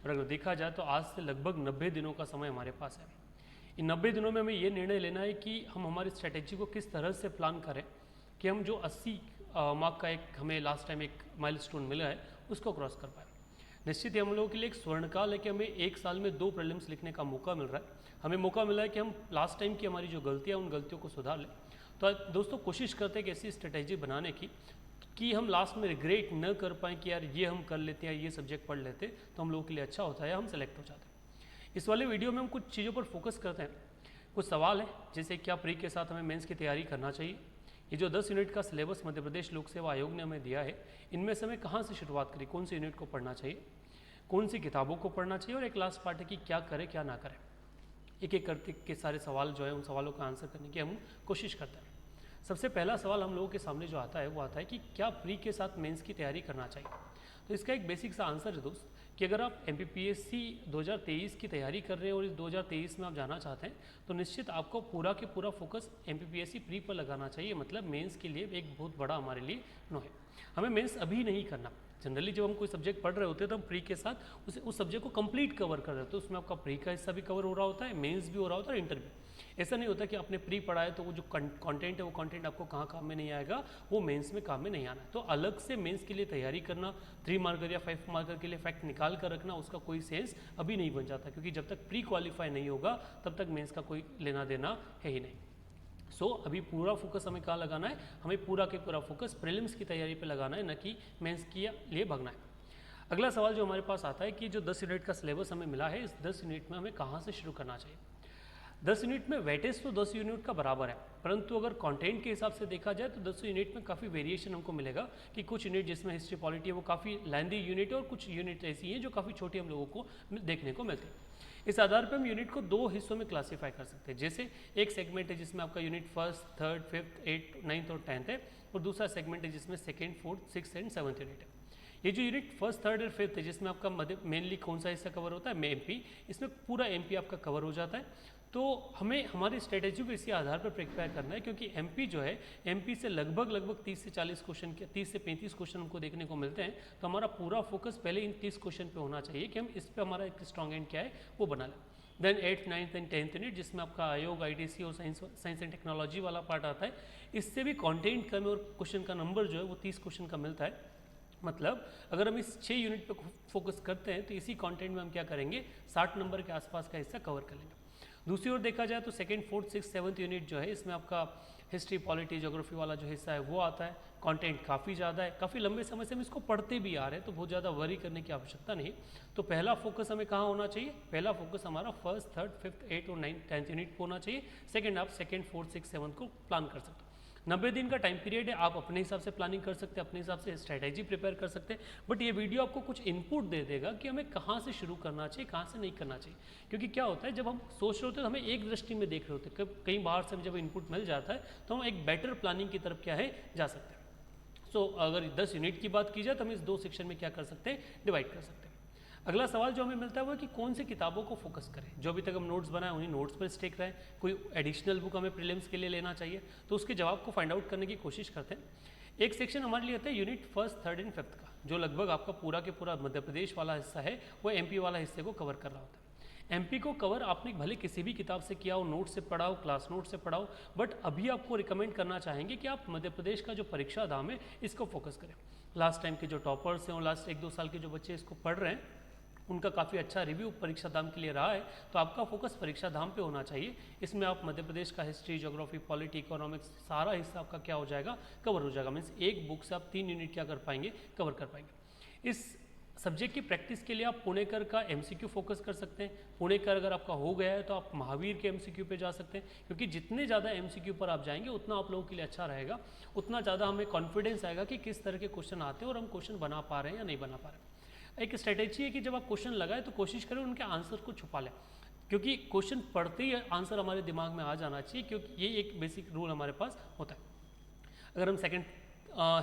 और अगर देखा जाए तो आज से लगभग 90 दिनों का समय हमारे पास है। इन 90 दिनों में हमें ये निर्णय लेना है कि हम हमारी स्ट्रैटेजी को किस तरह से प्लान करें कि हम जो 80 मार्क का एक हमें लास्ट टाइम एक माइलस्टोन मिला है उसको क्रॉस कर पाए। निश्चित ही हम लोगों के लिए एक स्वर्णकाल है कि हमें एक साल में 2 प्रीलिम्स लिखने का मौका मिल रहा है। हमें मौका मिला है कि हम लास्ट टाइम की हमारी जो गलतियाँ उन गलतियों को सुधार लें। तो दोस्तों कोशिश करते हैं कि ऐसी स्ट्रेटेजी बनाने की कि हम लास्ट में रिग्रेट न कर पाएँ कि यार ये हम कर लेते हैं, ये सब्जेक्ट पढ़ लेते तो हम लोगों के लिए अच्छा होता है या हम सेलेक्ट हो जाते हैं। इस वाले वीडियो में हम कुछ चीज़ों पर फोकस करते हैं। कुछ सवाल है जैसे क्या प्री के साथ हमें मेंस की तैयारी करना चाहिए, ये जो 10 यूनिट का सिलेबस मध्य प्रदेश लोक सेवा आयोग ने हमें दिया है इनमें से हमें कहाँ से शुरुआत करें, कौन सी यूनिट को पढ़ना चाहिए, कौन सी किताबों को पढ़ना चाहिए और एक लास्ट पार्ट है कि क्या करें क्या ना करें। एक एक करके के सारे सवाल जो है उन सवालों का आंसर करने की हम कोशिश करते हैं। सबसे पहला सवाल हम लोगों के सामने जो आता है वो आता है कि क्या प्री के साथ मेंस की तैयारी करना चाहिए। तो इसका एक बेसिक सा आंसर है दोस्त कि अगर आप MPPSC 2023 की तैयारी कर रहे हैं और इस 2023 में आप जाना चाहते हैं तो निश्चित आपको पूरा के पूरा फोकस MPPSC प्री पर लगाना चाहिए। मतलब मेंस के लिए एक बहुत बड़ा हमारे लिए नो है। हमें मेंस अभी नहीं करना। जनरली जब हम कोई सब्जेक्ट पढ़ रहे होते हैं तो हम प्री के साथ उस सब्जेक्ट को कंप्लीट कवर कर रहे होते हैं। उसमें आपका प्री का हिस्सा भी कवर हो रहा होता है, मेंस भी हो रहा होता है और इंटर भी। ऐसा नहीं होता कि आपने प्री पढ़ा है तो वो जो कंटेंट है वो कंटेंट आपको कहाँ काम में नहीं आएगा, वो मेंस में काम में नहीं आना है। तो अलग से मेंस के लिए तैयारी करना, 3 मार्कर या 5 मार्कर के लिए फैक्ट निकाल कर रखना, उसका कोई सेंस अभी नहीं बन जाता क्योंकि जब तक प्री क्वालिफाई नहीं होगा तब तक मेंस का कोई लेना देना है ही नहीं। अभी पूरा फोकस हमें कहाँ लगाना है, हमें पूरा के पूरा फोकस प्रीलिम्स की तैयारी पे लगाना है, न कि मेंस के लिए भागना है। अगला सवाल जो हमारे पास आता है कि जो 10 यूनिट का सिलेबस हमें मिला है इस 10 यूनिट में हमें कहाँ से शुरू करना चाहिए। 10 यूनिट में वेटेज तो 10 यूनिट का बराबर है, परंतु अगर कंटेंट के हिसाब से देखा जाए तो 10 यूनिट में काफ़ी वेरिएशन हमको मिलेगा कि कुछ यूनिट जिसमें हिस्ट्री पॉलिटी है वो काफ़ी लेंथी यूनिट है और कुछ यूनिट ऐसी हैं जो काफ़ी छोटी हम लोगों को देखने को मिलती है। इस आधार पर हम यूनिट को 2 हिस्सों में क्लासीफाई कर सकते हैं। जैसे एक सेगमेंट है जिसमें आपका unit 1st, 3rd, 5th, 8th, 9th और 10th है और दूसरा सेगमेंट है जिसमें 2nd, 4th, 6th and 7th unit है। ये जो यूनिट 1st, 3rd और 5th है जिसमें आपका मेनली कौन सा हिस्सा कवर होता है, MP, इसमें पूरा MP आपका कवर हो जाता है। तो हमें हमारी स्ट्रेटेजी को इसी आधार पर प्रिपेयर करना है क्योंकि MP जो है MP से लगभग 30 से 40 क्वेश्चन के 30 से 35 क्वेश्चन हमको देखने को मिलते हैं। तो हमारा पूरा फोकस पहले इन 30 क्वेश्चन पे होना चाहिए कि हम इस पे हमारा एक स्ट्रॉन्ग एंड क्या है वो बना लें। Then 8th, 9th and 10th unit जिसमें आपका आयोग, ITC और साइंस एंड टेक्नोलॉजी वाला पार्ट आता है, इससे भी कंटेंट कम है और क्वेश्चन का नंबर जो है वो 30 क्वेश्चन का मिलता है। मतलब अगर हम इस 6 यूनिट पे फोकस करते हैं तो इसी कंटेंट में हम क्या करेंगे, 60 नंबर के आसपास का हिस्सा कवर कर लेंगे। दूसरी ओर देखा जाए तो 2nd, 4th, 6th, 7th unit जो है इसमें आपका हिस्ट्री, पॉलिटी, ज्योग्राफी वाला जो हिस्सा है वो आता है। कंटेंट काफ़ी ज़्यादा है, काफ़ी लंबे समय से हम इसको पढ़ते भी आ रहे हैं तो बहुत ज़्यादा वरी करने की आवश्यकता नहीं। तो पहला फोकस हमें कहाँ होना चाहिए, पहला फोकस हमारा 1st, 3rd, 5th, 8th और 9th, 10th यूनिट को होना चाहिए। सेकेंड आप 2nd, 4th, 6th, 7th को प्लान कर सकते हो। 90 दिन का टाइम पीरियड है, आप अपने हिसाब से प्लानिंग कर सकते हैं, अपने हिसाब से स्ट्रैटेजी प्रिपेयर कर सकते हैं। बट ये वीडियो आपको कुछ इनपुट दे देगा कि हमें कहाँ से शुरू करना चाहिए, कहाँ से नहीं करना चाहिए। क्योंकि क्या होता है जब हम सोच रहे होते हैं तो हमें एक दृष्टि में देख रहे होते हैं, कई बार से जब इनपुट मिल जाता है तो हम एक बेटर प्लानिंग की तरफ क्या है जा सकते हैं। अगर 10 यूनिट की बात की जाए तो हम इस 2 सेक्शन में क्या कर सकते हैं, डिवाइड कर सकते हैं। अगला सवाल जो हमें मिलता है वो कि कौन सी किताबों को फोकस करें। जो अभी तक हम नोट्स बनाए उन्हीं नोट्स पर स्टिक रहें, कोई एडिशनल बुक हमें प्रीलिम्स के लिए लेना चाहिए तो उसके जवाब को फाइंड आउट करने की कोशिश करते हैं। एक सेक्शन हमारे लिए होता है unit 1st, 3rd and 5th का, जो लगभग आपका पूरा के पूरा मध्य प्रदेश वाला हिस्सा है वो MP वाला हिस्से को कवर कर रहा होता है। MP को कवर आपने भले किसी भी किताब से किया हो, नोट से पढ़ाओ, क्लास नोट से पढ़ाओ, बट अभी आपको रिकमेंड करना चाहेंगे कि आप मध्य प्रदेश का जो परीक्षा धाम है इसको फोकस करें। लास्ट टाइम के जो टॉपर्स हैं और लास्ट 1-2 साल के जो बच्चे इसको पढ़ रहे हैं उनका काफ़ी अच्छा रिव्यू परीक्षा धाम के लिए रहा है। तो आपका फोकस परीक्षा धाम पे होना चाहिए। इसमें आप मध्य प्रदेश का हिस्ट्री, ज्योग्राफी, पॉलिटी, इकोनॉमिक्स सारा हिस्सा आपका क्या हो जाएगा, कवर हो जाएगा। मीन्स एक बुक से आप 3 यूनिट क्या कर पाएंगे, कवर कर पाएंगे। इस सब्जेक्ट की प्रैक्टिस के लिए आप पुणेकर का MCQ फोकस कर सकते हैं। पुणेकर अगर आपका हो गया है तो आप महावीर के MCQ पे जा सकते हैं क्योंकि जितने ज़्यादा MCQ पर आप जाएंगे उतना आप लोगों के लिए अच्छा रहेगा, उतना ज़्यादा हमें कॉन्फिडेंस आएगा कि किस तरह के क्वेश्चन आते हैं और हम क्वेश्चन बना पा रहे हैं या नहीं बना पा रहे हैं। एक स्ट्रेटेजी है कि जब आप क्वेश्चन लगाए तो कोशिश करें उनके आंसर को छुपा लें क्योंकि क्वेश्चन पढ़ते ही आंसर हमारे दिमाग में आ जाना चाहिए क्योंकि ये एक बेसिक रूल हमारे पास होता है। अगर हम सेकंड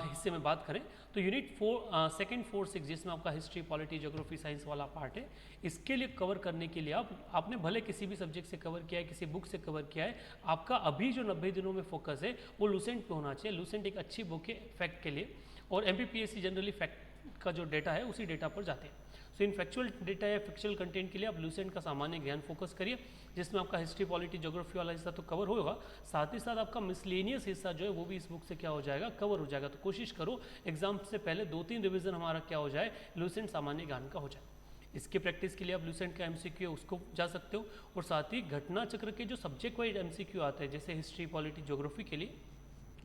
हिस्से में बात करें तो यूनिट 2nd, 4th, 6th जिसमें आपका हिस्ट्री, पॉलिटी, ज्योग्राफी, साइंस वाला पार्ट है, इसके लिए कवर करने के लिए आपने भले किसी भी सब्जेक्ट से कवर किया है, किसी बुक से कवर किया है, आपका अभी जो 90 दिनों में फोकस है वो लूसेंट पे होना चाहिए। लूसेंट एक अच्छी बुक है फैक्ट के लिए और MPPSC जनरली फैक्ट का जो डेटा है उसी डेटा पर जाते हैं। सो इन फैक्चुअल डेटा या फैक्चुअल कंटेंट के लिए आप लूसेंट का सामान्य ज्ञान फोकस करिए, जिसमें आपका हिस्ट्री, पॉलिटी, ज्योग्राफी वाला हिस्सा तो कवर होगा, साथ ही साथ आपका मिसलेनियस हिस्सा जो है वो भी इस बुक से क्या हो जाएगा, कवर हो जाएगा। तो कोशिश करो एग्जाम से पहले 2-3 रिवीजन हमारा क्या हो जाए, लूसेंट सामान्य ज्ञान का हो जाए। इसकी प्रैक्टिस के लिए आप लूसेंट का एमसीक्यू है उसको जा सकते हो, और साथ ही घटना चक्र के जो सब्जेक्ट वाइज एमसीक्यू आते हैं जैसे हिस्ट्री, पॉलिटी, ज्योग्राफी के लिए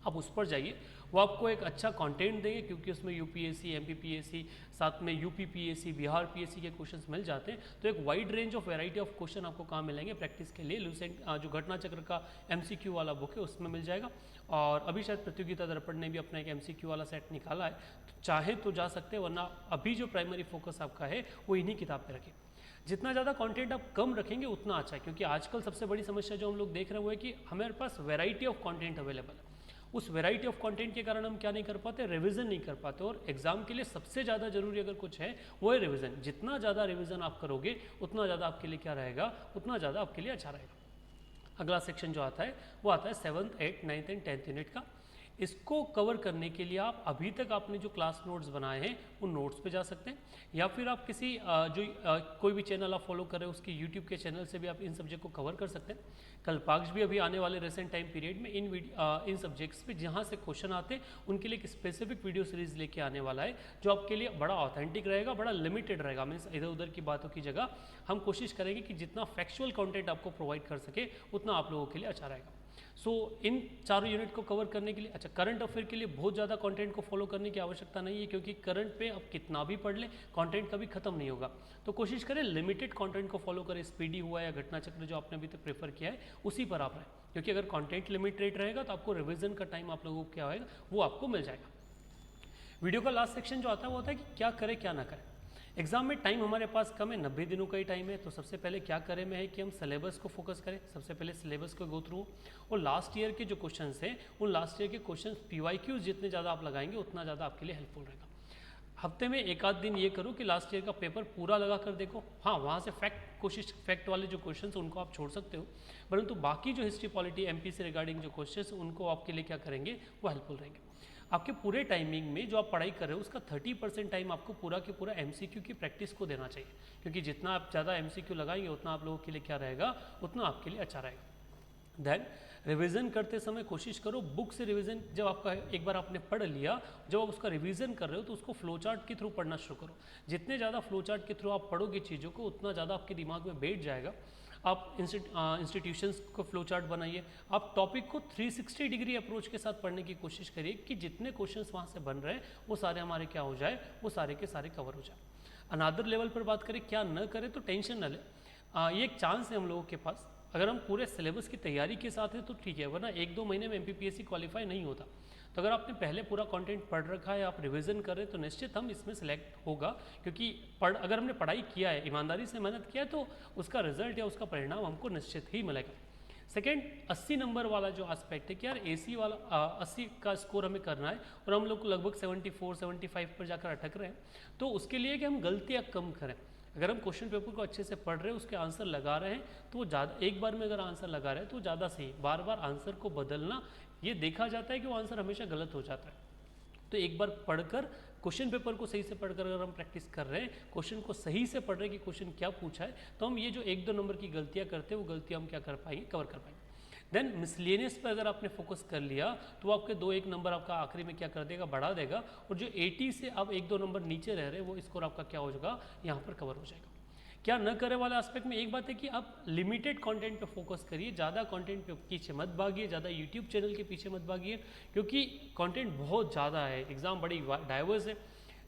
आप उस पर जाइए, वो आपको एक अच्छा कंटेंट देंगे, क्योंकि उसमें यूपीएससी, एमपीपीएससी, साथ में यूपीपीएससी, बिहार पीएससी के क्वेश्चंस मिल जाते हैं। तो एक wide range of variety of question आपको कहाँ मिलेंगे प्रैक्टिस के लिए, लूसेंट जो घटना चक्र का एमसीक्यू वाला बुक है उसमें मिल जाएगा। और अभी शायद प्रतियोगिता दर्पण ने भी अपना एक एमसीक्यू वाला सेट निकाला है, तो चाहे तो जा सकते हैं, वरना अभी जो प्राइमरी फोकस आपका है वो इन्हीं किताब पे रखें। जितना ज़्यादा कंटेंट आप कम रखेंगे उतना अच्छा है, क्योंकि आजकल सबसे बड़ी समस्या जो हम लोग देख रहे हैं वो है कि हमारे पास वैरायटी ऑफ कंटेंट अवेलेबल है। उस वैरायटी ऑफ कंटेंट के कारण हम क्या नहीं कर पाते, रिवीजन नहीं कर पाते। और एग्जाम के लिए सबसे ज़्यादा जरूरी अगर कुछ है वो है रिवीजन। जितना ज़्यादा रिवीजन आप करोगे उतना ज़्यादा आपके लिए क्या रहेगा, उतना ज़्यादा आपके लिए अच्छा रहेगा। अगला सेक्शन जो आता है वो आता है 7th, 8th, 9th and 10th unit का। इसको कवर करने के लिए आप अभी तक आपने जो क्लास नोट्स बनाए हैं उन नोट्स पे जा सकते हैं, या फिर आप किसी कोई भी चैनल आप फॉलो कर रहे हो उसके यूट्यूब के चैनल से भी आप इन सब्जेक्ट को कवर कर सकते हैं। कल्पाक्ष भी अभी आने वाले रिसेंट टाइम पीरियड में इन सब्जेक्ट्स पे जहाँ से क्वेश्चन आते हैं उनके लिए एक स्पेसिफिक वीडियो सीरीज लेके आने वाला है, जो आपके लिए बड़ा ऑथेंटिक रहेगा, बड़ा लिमिटेड रहेगा। मीन्स इधर उधर की बातों की जगह हम कोशिश करेंगे कि जितना फैक्चुअल कंटेंट आपको प्रोवाइड कर सके उतना आप लोगों के लिए अच्छा रहेगा। सो इन चारों यूनिट को कवर करने के लिए, अच्छा करंट अफेयर के लिए बहुत ज़्यादा कंटेंट को फॉलो करने की आवश्यकता नहीं है, क्योंकि करंट पे आप कितना भी पढ़ लें कंटेंट कभी खत्म नहीं होगा। तो कोशिश करें लिमिटेड कंटेंट को फॉलो करें, स्पीडी हुआ या घटना चक्र जो आपने अभी तक प्रेफर किया है उसी पर आप रहें, क्योंकि अगर कंटेंट लिमिटेड रहेगा तो आपको रिविजन का टाइम आप लोगों को क्या होगा वो आपको मिल जाएगा। वीडियो का लास्ट सेक्शन जो आता है वो होता है कि क्या करें क्या ना करें। एग्जाम में टाइम हमारे पास कम है, 90 दिनों का ही टाइम है। तो सबसे पहले क्या करें में है कि हम सिलेबस को फोकस करें, सबसे पहले सिलेबस को गो थ्रू, और लास्ट ईयर के जो क्वेश्चंस हैं उन लास्ट ईयर के क्वेश्चंस पीवाईक्यूज जितने ज़्यादा आप लगाएंगे उतना ज़्यादा आपके लिए हेल्पफुल रहेगा। हफ्ते में एक आध दिन ये करो कि लास्ट ईयर का पेपर पूरा लगा कर देखो। हाँ, वहाँ से फैक्ट वाले जो क्वेश्चंस उनको आप छोड़ सकते हो, परंतु बाकी जो हिस्ट्री, पॉलिटी, एमपी से रिगार्डिंग जो क्वेश्चंस उनको आपके लिए क्या करेंगे वो हेल्पफुल रहेंगे। आपके पूरे टाइमिंग में जो आप पढ़ाई कर रहे हो उसका 30% टाइम आपको पूरा के पूरा एमसीक्यू की प्रैक्टिस को देना चाहिए, क्योंकि जितना आप ज़्यादा एमसीक्यू लगाएंगे उतना आप लोगों के लिए क्या रहेगा, उतना आपके लिए अच्छा रहेगा। देन रिवीजन करते समय कोशिश करो बुक से रिवीजन, जब आपका एक बार आपने पढ़ लिया, जब आप उसका रिवीजन कर रहे हो तो उसको फ्लो चार्ट के थ्रू पढ़ना शुरू करो। जितने ज़्यादा फ्लो चार्ट के थ्रू आप पढ़ोगे चीज़ों को उतना ज़्यादा आपके दिमाग में बैठ जाएगा। आप इंस्टीट्यूशंस को फ्लो चार्ट बनाइए, आप टॉपिक को 360 डिग्री अप्रोच के साथ पढ़ने की कोशिश करिए कि जितने क्वेश्चंस वहाँ से बन रहे हैं वो सारे हमारे क्या हो जाए, वो सारे के सारे कवर हो जाए। अनादर लेवल पर बात करें क्या न करें, तो टेंशन न ले, ये एक चांस है हम लोगों के पास। अगर हम पूरे सिलेबस की तैयारी के साथ है तो ठीक है, वरना 1-2 महीने में एमपीपीएससी क्वालिफाई नहीं होता। तो अगर आपने पहले पूरा कंटेंट पढ़ रखा है, आप रिवीजन कर रहे हैं, तो निश्चित हम इसमें सेलेक्ट होगा, क्योंकि अगर हमने पढ़ाई किया है, ईमानदारी से मेहनत किया है, तो उसका रिजल्ट या उसका परिणाम हमको निश्चित ही मिलेगा। सेकेंड, 80 नंबर वाला जो एस्पेक्ट है कि यार एसी वाला 80 का स्कोर हमें करना है और हम लोग को लगभग 74-75 पर जाकर अटक रहे हैं, तो उसके लिए कि हम गलतियाँ कम करें। अगर हम क्वेश्चन पेपर को अच्छे से पढ़ रहे हैं, उसके आंसर लगा रहे हैं, तो वो ज़्यादा, एक बार में अगर आंसर लगा रहे हैं तो ज़्यादा सही। बार बार आंसर को बदलना, ये देखा जाता है कि वो आंसर हमेशा गलत हो जाता है। तो एक बार पढ़कर क्वेश्चन पेपर को सही से पढ़कर अगर हम प्रैक्टिस कर रहे हैं, क्वेश्चन को सही से पढ़ रहे हैं कि क्वेश्चन क्या पूछा है, तो हम ये जो 1-2 नंबर की गलतियाँ करते हैं वो गलतियाँ हम क्या कर पाएंगे, कवर कर पाएंगे। देन मिसलेनियस पर अगर आपने फोकस कर लिया तो आपके 2-1 नंबर आपका आखिरी में क्या कर देगा, बढ़ा देगा, और जो 80 से आप 1-2 नंबर नीचे रह रहे हैं वो स्कोर आपका क्या हो जाएगा, यहाँ पर कवर हो जाएगा। क्या न करे वाला एस्पेक्ट में एक बात है कि आप लिमिटेड कंटेंट पे फोकस करिए, ज़्यादा कंटेंट पे पीछे मत भागिए, ज़्यादा यूट्यूब चैनल के पीछे मत भागिए, क्योंकि कंटेंट बहुत ज़्यादा है, एग्जाम बड़ी डाइवर्स है।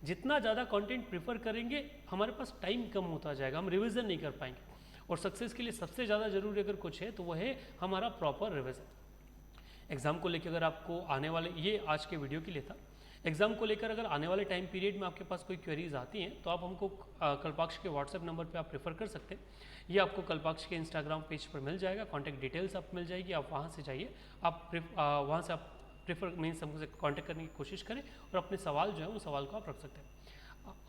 जितना ज़्यादा कंटेंट प्रीफर करेंगे हमारे पास टाइम कम होता जाएगा, हम रिविज़न नहीं कर पाएंगे। और सक्सेस के लिए सबसे ज़्यादा जरूरी अगर कुछ है तो वह है हमारा प्रॉपर रिविज़न। एग्ज़ाम को लेकर अगर आपको आने वाले, ये आज के वीडियो के लिए था, एग्जाम को लेकर अगर आने वाले टाइम पीरियड में आपके पास कोई क्वेरीज आती हैं तो आप हमको कल्पाक्ष के व्हाट्सएप नंबर पे आप प्रेफर कर सकते हैं। ये आपको कल्पाक्ष के इंस्टाग्राम पेज पर मिल जाएगा, कॉन्टैक्ट डिटेल्स आप मिल जाएगी, आप वहाँ से जाइए, आप वहाँ से आप प्रेफर मीन्स हमसे कॉन्टैक्ट करने की कोशिश करें और अपने सवाल जो है उन सवाल को आप रख सकते हैं।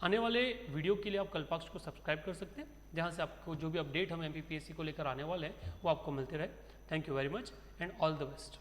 आने वाले वीडियो के लिए आप कल्पाक्ष को सब्सक्राइब कर सकते हैं, जहाँ से आपको जो भी अपडेट हम एमपीपीएससी को लेकर आने वाले हैं वो आपको मिलते रहे। Thank you very much and all the best.